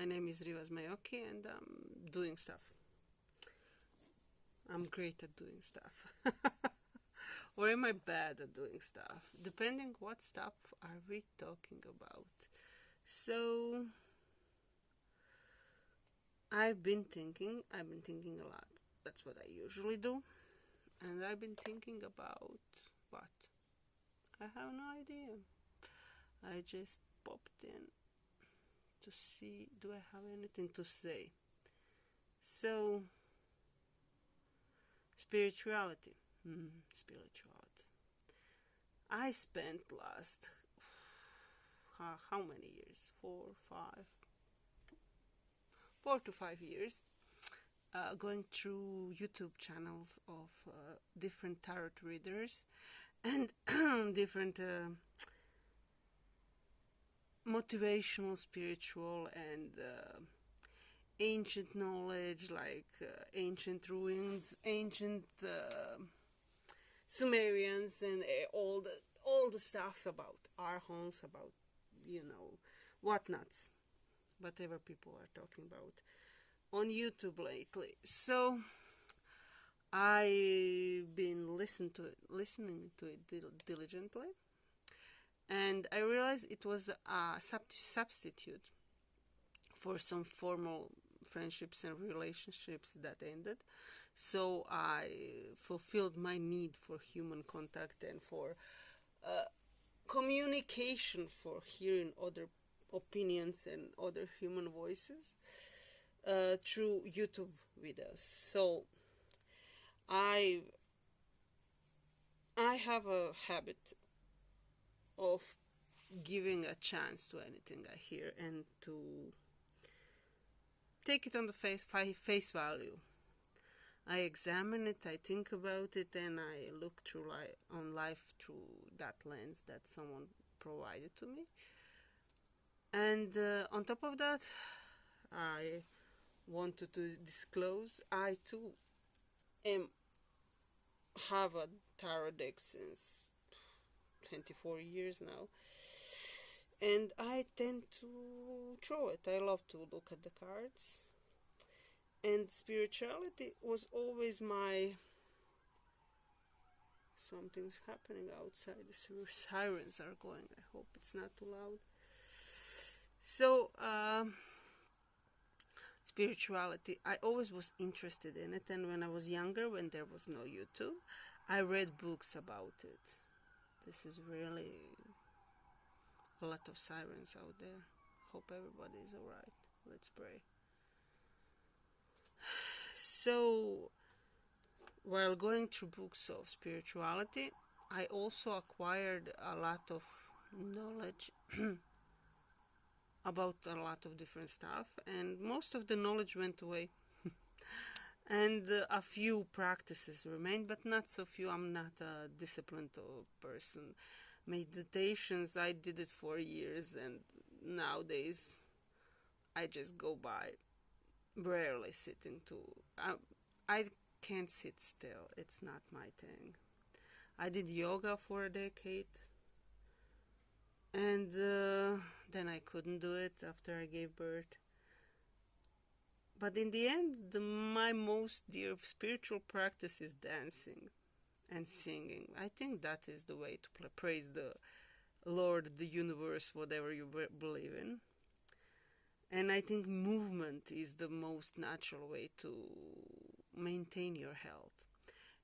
My name is Rivas Mayoki and I'm doing stuff. I'm great at doing stuff. Or am I bad at doing stuff? Depending what stuff are we talking about. So I've been thinking a lot. That's what I usually do. And I've been thinking about what? I have no idea. I just popped in to see, do I have anything to say? So, spirituality. Spirituality. I spent last, how many years? 4 to 5 years going through YouTube channels of different tarot readers and different motivational, spiritual, and ancient knowledge, like ancient ruins, ancient Sumerians, and all the stuffs about archons, about whatnots, whatever people are talking about on YouTube lately. So I've been listening to it diligently, and I realized it was a substitute for some formal friendships and relationships that ended. So I fulfilled my need for human contact and for communication, for hearing other opinions and other human voices through YouTube videos. So I have a habit of giving a chance to anything I hear and to take it on the face value. I examine it, I think about it, and I look through on life through that lens that someone provided to me. And on top of that, I wanted to disclose I too have a tarot deck since 24 years now, and I tend to throw it. I love to look at the cards, and spirituality was always something's happening outside. The sirens are going. I hope it's not too loud. So spirituality, I always was interested in it, and when I was younger, when there was no YouTube, I read books about it. This is really a lot of sirens out there. Hope everybody is alright. Let's pray. So, while going through books of spirituality, I also acquired a lot of knowledge about a lot of different stuff, and most of the knowledge went away. And a few practices remained, but not so few. I'm not a disciplined person. Meditations, I did it for years, and nowadays I just go by, rarely sitting to. I can't sit still. It's not my thing. I did yoga for a decade, and then I couldn't do it after I gave birth. But in the end, my most dear spiritual practice is dancing and singing. I think that is the way to praise the Lord, the universe, whatever you believe in. And I think movement is the most natural way to maintain your health.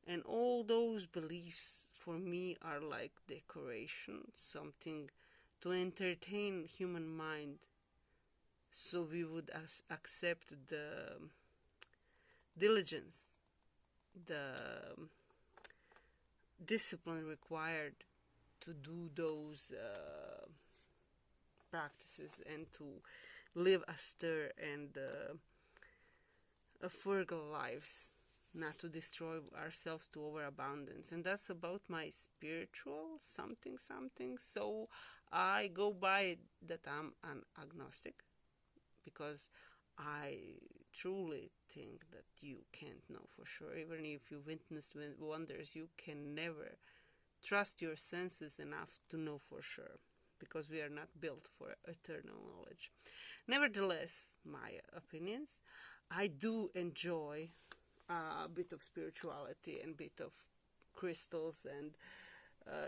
And all those beliefs for me are like decoration, something to entertain human mind, so we would accept the diligence, the discipline required to do those practices and to live austere and frugal lives, not to destroy ourselves to overabundance. And that's about my spiritual something. So I go by that I'm an agnostic, because I truly think that you can't know for sure. Even if you witness wonders, you can never trust your senses enough to know for sure. because we are not built for eternal knowledge. Nevertheless, my opinions, I do enjoy a bit of spirituality and bit of crystals and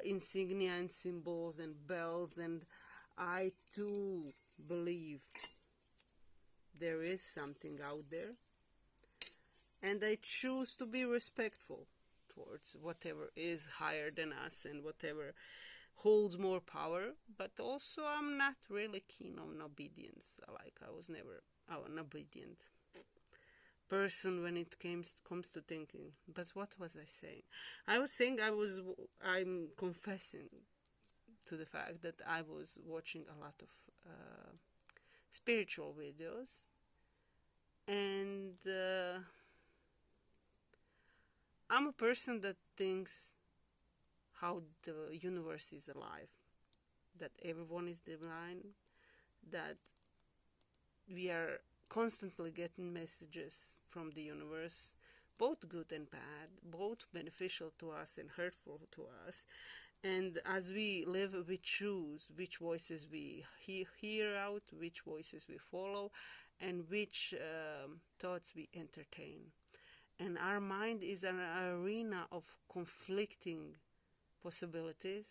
insignia and symbols and bells, and I too believe there is something out there, and I choose to be respectful towards whatever is higher than us and whatever holds more power. But also I'm not really keen on obedience. Like, I was never an obedient person when it comes to thinking. But what was I saying? I was saying I'm confessing to the fact that I was watching a lot of spiritual videos, and I'm a person that thinks how the universe is alive, that everyone is divine, that we are constantly getting messages from the universe, both good and bad, both beneficial to us and hurtful to us. And as we live, we choose which voices we hear out, which voices we follow, and which thoughts we entertain. And our mind is an arena of conflicting possibilities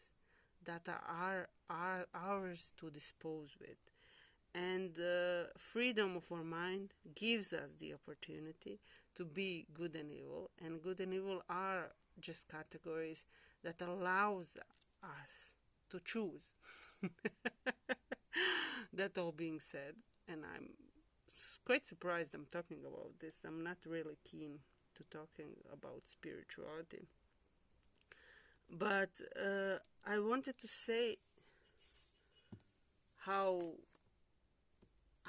that are ours to dispose with. And freedom of our mind gives us the opportunity to be good and evil. And good and evil are just categories that allows us to choose. That all being said, and I'm quite surprised I'm talking about this. I'm not really keen to talking about spirituality. But I wanted to say how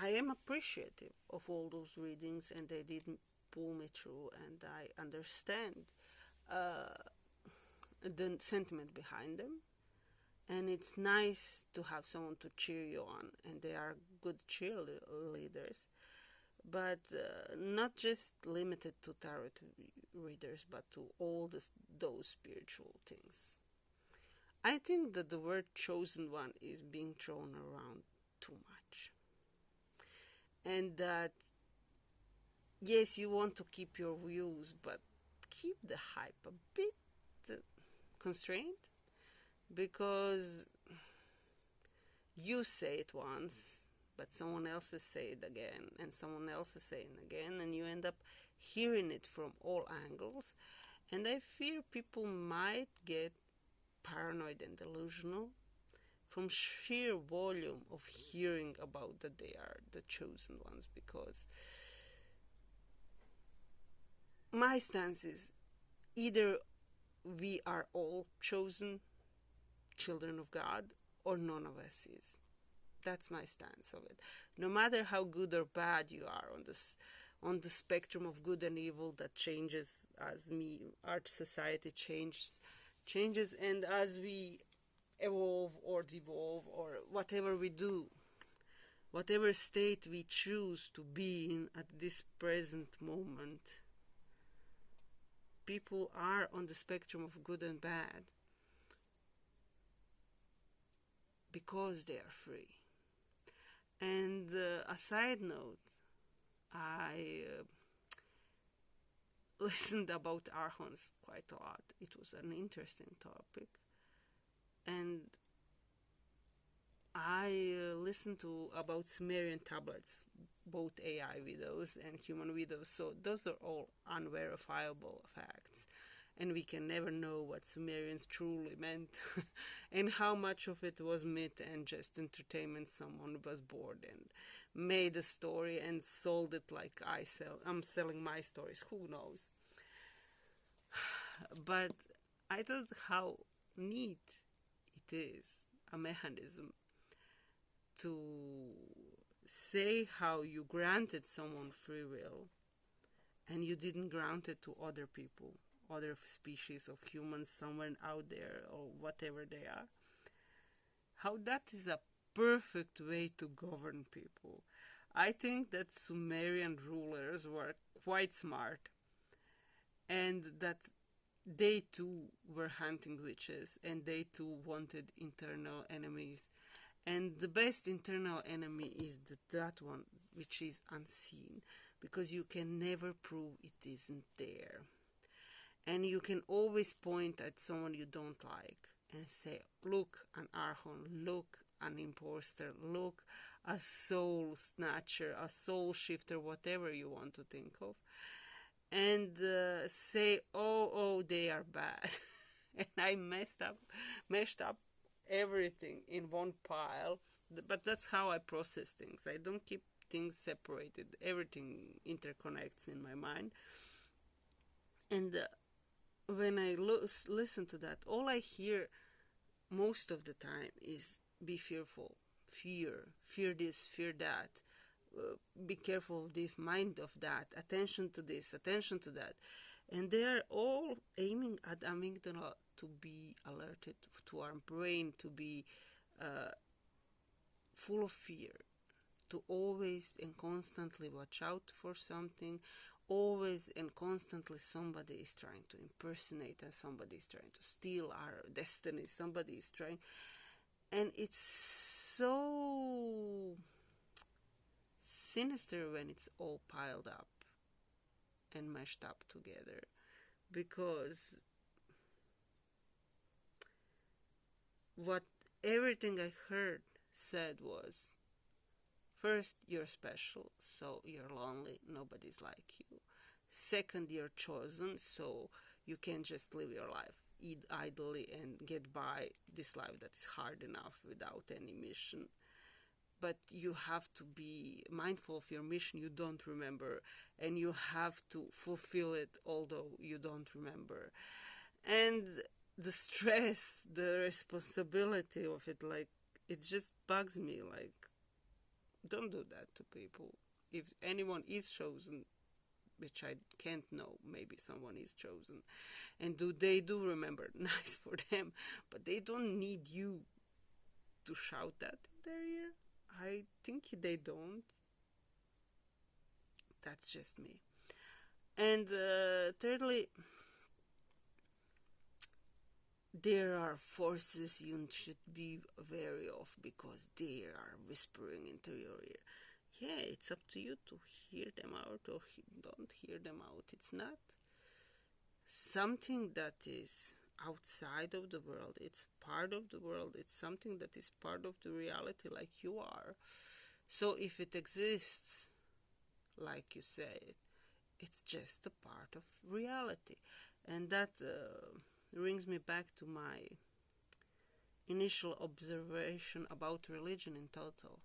I am appreciative of all those readings, and they didn't pull me through, and I understand the sentiment behind them. And it's nice to have someone to cheer you on, and they are good cheerleaders. But not just limited to tarot readers, but to all those spiritual things. I think that the word chosen one is being thrown around too much. And that, yes, you want to keep your views, but keep the hype a bit constrained, because you say it once, but someone else is saying it again, and someone else is saying it again, and you end up hearing it from all angles. And I fear people might get paranoid and delusional from sheer volume of hearing about that they are the chosen ones, because my stance is either we are all chosen children of God, or none of us is. That's my stance of it. No matter how good or bad you are on the spectrum of good and evil that changes as our society changes, and as we evolve or devolve or whatever we do, whatever state we choose to be in at this present moment, people are on the spectrum of good and bad because they are free. And a side note, I listened about Archons quite a lot. It was an interesting topic. And I listened to about Sumerian tablets, both AI videos and human videos. So those are all unverifiable facts. And we can never know what Sumerians truly meant and how much of it was myth and just entertainment. Someone was bored and made a story and sold it like I'm selling my stories. Who knows? But I thought how neat it is, a mechanism to say how you granted someone free will and you didn't grant it to other people, other species of humans somewhere out there or whatever they are. How that is a perfect way to govern people. I think that Sumerian rulers were quite smart, and that they too were hunting witches, and they too wanted internal enemies, And the best internal enemy is that one which is unseen, because you can never prove it isn't there. And you can always point at someone you don't like and say, look, an archon, look, an imposter, look, a soul snatcher, a soul shifter, whatever you want to think of. And say, oh, they are bad. And I meshed up everything in one pile. But that's how I process things. I don't keep things separated. Everything interconnects in my mind. And when I listen to that, all I hear most of the time is be fearful, fear this, fear that, be careful of this, mind of that, attention to this, attention to that. And they are all aiming at amygdala to be alerted, to our brain to be full of fear, to always and constantly watch out for something. Always and constantly somebody is trying to impersonate us, somebody is trying to steal our destiny, somebody is trying. And it's so sinister when it's all piled up and mashed up together, because what everything I heard said was, first, you're special, so you're lonely, nobody's like you. Second, you're chosen, so you can't just live your life idly and get by this life that is hard enough without any mission. But you have to be mindful of your mission you don't remember, and you have to fulfill it although you don't remember. And the stress, the responsibility of it, like, it just bugs me. Like, don't do that to people. If anyone is chosen, which I can't know, maybe someone is chosen, and they do remember, nice for them, but they don't need you to shout that in their ear. I think they don't. That's just me. And thirdly, there are forces you should be wary of, because they are whispering into your ear. Yeah, it's up to you to hear them out or don't hear them out. It's not something that is outside of the world. It's part of the world. It's something that is part of the reality, like you are. So if it exists, like you say, it's just a part of reality. And that brings me back to my initial observation about religion in total.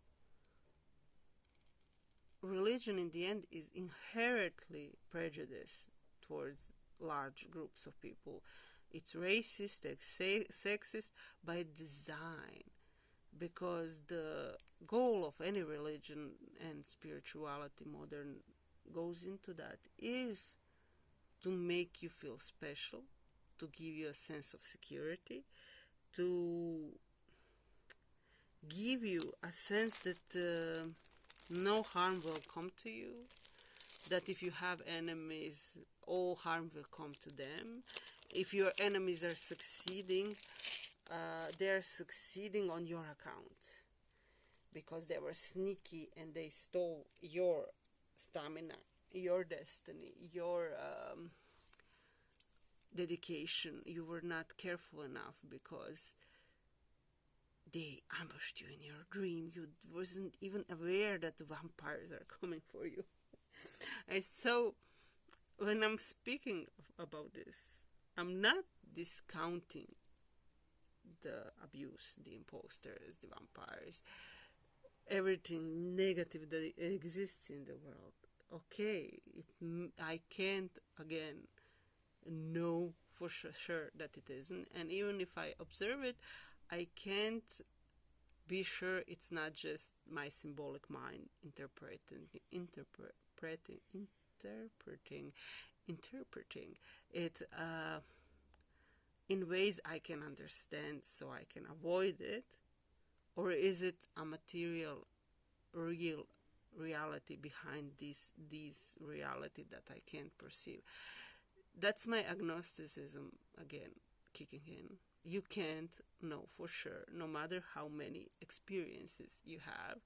Religion in the end is inherently prejudiced towards large groups of people. It's racist, sexist by design, because the goal of any religion and spirituality, modern, goes into that, is to make you feel special, to give you a sense of security, to give you a sense that no harm will come to you, that if you have enemies, all harm will come to them. If your enemies are succeeding, they're succeeding on your account, because they were sneaky and they stole your stamina, your destiny, your dedication. You were not careful enough because they ambushed you in your dream. You wasn't even aware that the vampires are coming for you. And so when I'm speaking about this, I'm not discounting the abuse, the imposters, the vampires, everything negative that exists in the world. Okay, I can't, again, know for sure that it isn't. And even if I observe it, I can't be sure it's not just my symbolic mind interpreting it in ways I can understand so I can avoid it. Or is it a material, real reality behind this reality that I can't perceive? That's my agnosticism again kicking in. You can't know for sure, no matter how many experiences you have,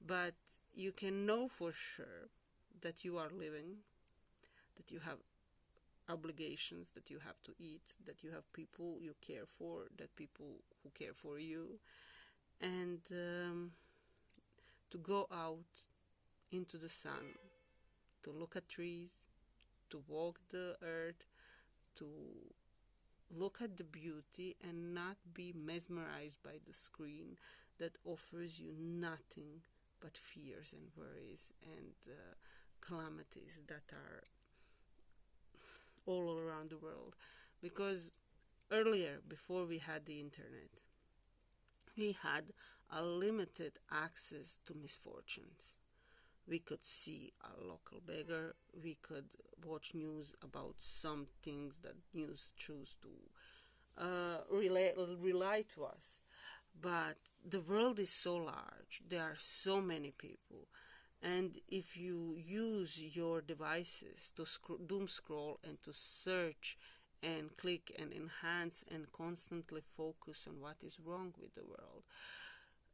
but you can know for sure that you are living, that you have obligations, that you have to eat, that you have people you care for, that people who care for you, and to go out into the sun, to look at trees, to walk the earth, to look at the beauty and not be mesmerized by the screen that offers you nothing but fears and worries and calamities that are all around the world. Because earlier, before we had the internet, we had a limited access to misfortunes. We could see a local beggar, we could watch news about some things that news choose to relay to us. But the world is so large, there are so many people, and if you use your devices to doom scroll and to search and click and enhance and constantly focus on what is wrong with the world,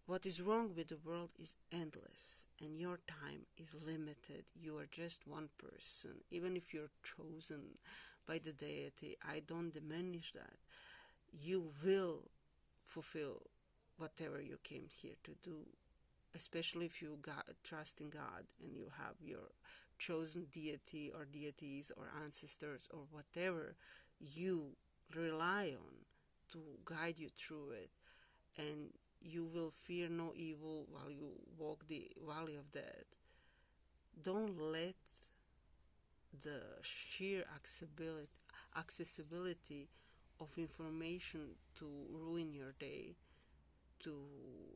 what is wrong with the world is endless, and your time is limited. You are just one person. Even if you're chosen by the deity, I don't diminish that. You will fulfill whatever you came here to do, especially if you trust in God and you have your chosen deity or deities or ancestors or whatever you rely on to guide you through it, and you will fear no evil while you walk the valley of death. Don't let the sheer accessibility of information to ruin your day, to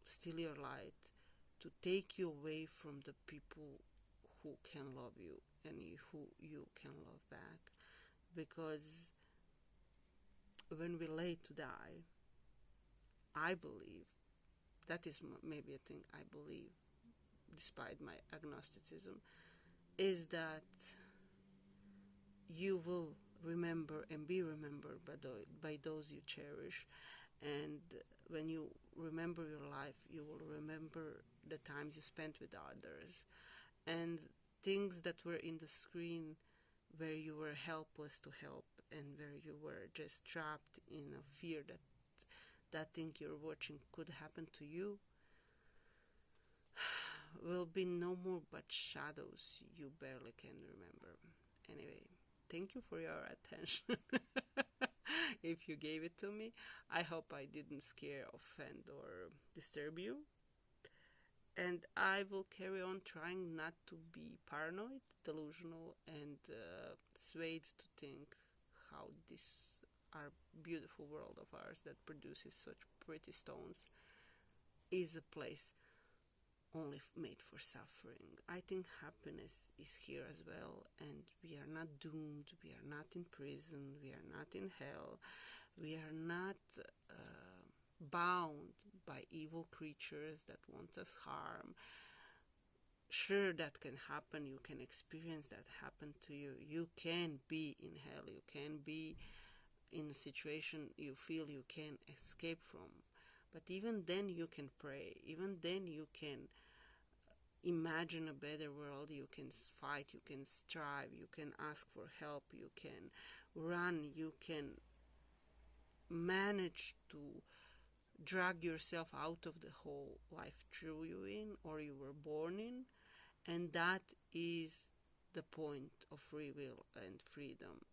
steal your light, to take you away from the people who can love you and who you can love back. Because when we lay to die, I believe, that is maybe a thing I believe, despite my agnosticism, is that you will remember and be remembered by those you cherish. And when you remember your life, you will remember the times you spent with others and things that were in the screen where you were helpless to help and where you were just trapped in a fear that that thing you're watching could happen to you, will be no more but shadows you barely can remember. Anyway, thank you for your attention. If you gave it to me, I hope I didn't scare, offend, or disturb you. And I will carry on trying not to be paranoid, delusional, and swayed to think how this our beautiful world of ours that produces such pretty stones is a place only made for suffering. I think happiness is here as well, and we are not doomed, we are not in prison, we are not in hell, we are not bound by evil creatures that want us harm. Sure, that can happen, you can experience that happen to you. You can be in hell, you can be in a situation you feel you can escape from. But even then you can pray, even then you can imagine a better world, you can fight, you can strive, you can ask for help, you can run, you can manage to drag yourself out of the whole life threw you in or you were born in. And that is the point of free will and freedom.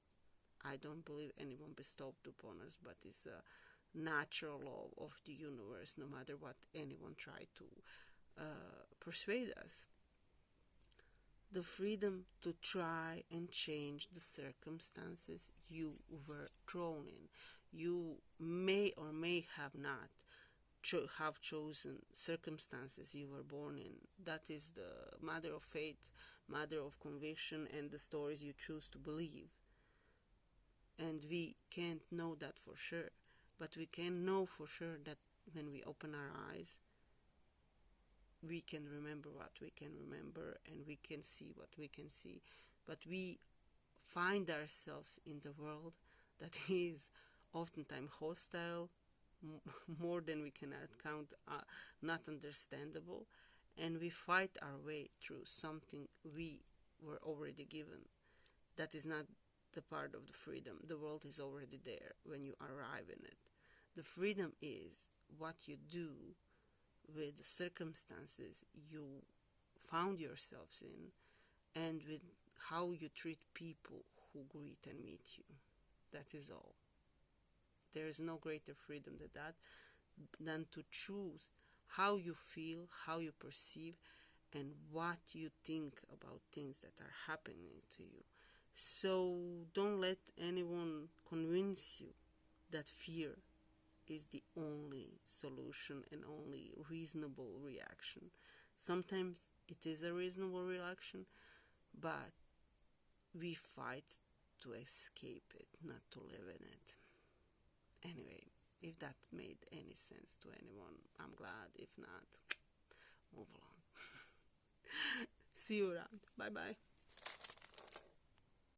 I don't believe anyone bestowed upon us, but it's a natural law of the universe, no matter what anyone tried to persuade us. The freedom to try and change the circumstances you were thrown in. You may or may have not have chosen circumstances you were born in. That is the matter of faith, matter of conviction, and the stories you choose to believe. And we can't know that for sure, but we can know for sure that when we open our eyes, we can remember what we can remember, and we can see what we can see. But we find ourselves in the world that is oftentimes hostile, more than we can count, not understandable, and we fight our way through something we were already given. That is not the part of the freedom. The world is already there when you arrive in it. The freedom is what you do with the circumstances you found yourselves in, and with how you treat people who greet and meet you. That is all. There is no greater freedom than that, than to choose how you feel, how you perceive, and what you think about things that are happening to you. So don't let anyone convince you that fear is the only solution and only reasonable reaction. Sometimes it is a reasonable reaction, but we fight to escape it, not to live in it. Anyway, if that made any sense to anyone, I'm glad. If not, move along. See you around. Bye bye.